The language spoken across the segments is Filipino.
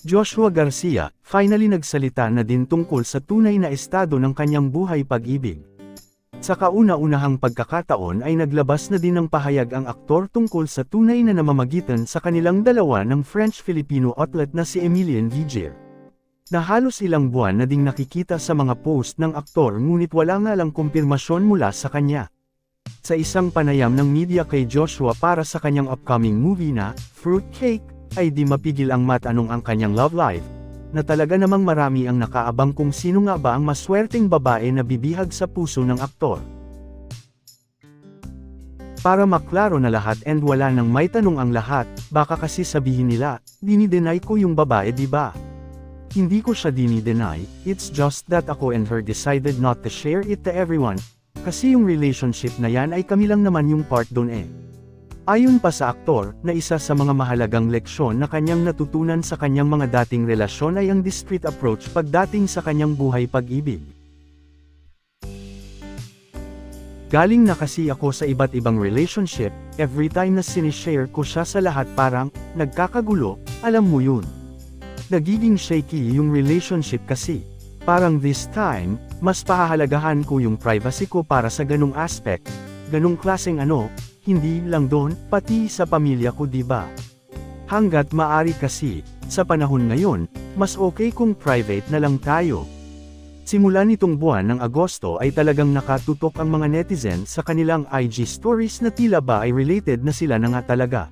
Joshua Garcia, finally nagsalita na din tungkol sa tunay na estado ng kanyang buhay pag-ibig. Sa kauna-unahang pagkakataon ay naglabas na din ng pahayag ang aktor tungkol sa tunay na namamagitan sa kanilang dalawa ng French-Filipino outlet na si Emilian Vigier. Na halos ilang buwan na ding nakikita sa mga post ng aktor ngunit wala nga lang kumpirmasyon mula sa kanya. Sa isang panayam ng media kay Joshua para sa kanyang upcoming movie na Fruitcake, ay di mapigil ang matanong ang kanyang love life, na talaga namang marami ang nakaabang kung sino nga ba ang maswerteng babae na bibihag sa puso ng aktor. Para maklaro na lahat and wala nang may tanong ang lahat, baka kasi sabihin nila, dini-deny ko yung babae diba? Hindi ko siya dini-deny, it's just that ako and her decided not to share it to everyone, kasi yung relationship na yan ay kami lang naman yung part dun eh. Ayon pa sa aktor, na isa sa mga mahalagang leksyon na kanyang natutunan sa kanyang mga dating relasyon ay ang discreet approach pagdating sa kanyang buhay pag-ibig. Galing na kasi ako sa iba't ibang relationship, every time na sinishare ko siya sa lahat parang, nagkakagulo, alam mo yun. Nagiging shaky yung relationship kasi. Parang this time, mas pahahalagahan ko yung privacy ko para sa ganung aspect, ganung klaseng hindi lang doon, pati sa pamilya ko diba? Hanggat maari kasi, sa panahon ngayon, mas okay kung private na lang tayo. Simula nitong buwan ng Agosto ay talagang nakatutok ang mga netizen sa kanilang IG stories na tila ba ay related na sila na nga talaga.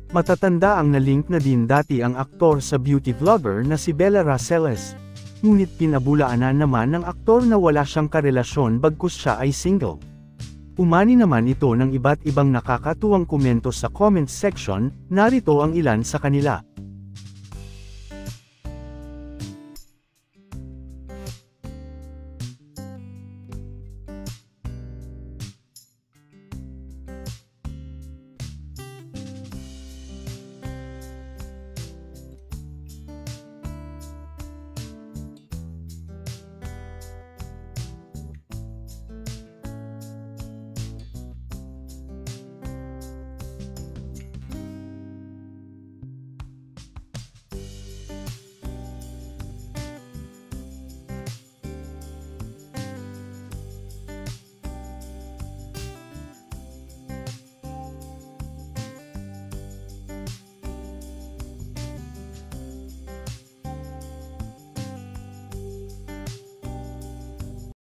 Matatanda ang nalink na din dati ang aktor sa beauty vlogger na si Bella Raceles. Ngunit pinabulaanan naman ng aktor na wala siyang karelasyon bagkus siya ay single. Umani naman ito ng iba't ibang nakakatuwang komento sa comment section, narito ang ilan sa kanila.